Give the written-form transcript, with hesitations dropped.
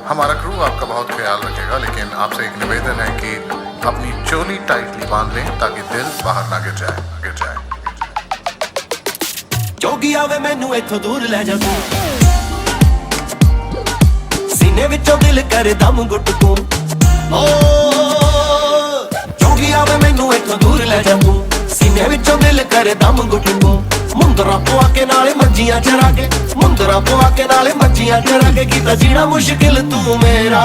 हमारा क्रू आपका बहुत ख्याल रखेगा, लेकिन आपसे एक निवेदन है कि अपनी चोली टाइटली बांध लें ताकि दिल बाहर ना गिर जाए। जोगी आवे मैनू इथों दूर ले जा तू, सीने विचों दिल करे दम घुट तू। ओ जोगी आवे मैनू इथों दूर ले जा तू, सीने विचों दिल करे दम घुट तू। मुंदरा पवा के नाले मंजियां चरा के, मुंदरा पवा के नाले मंजियां चरा के, कीता जीना मुश्किल तू मेरा।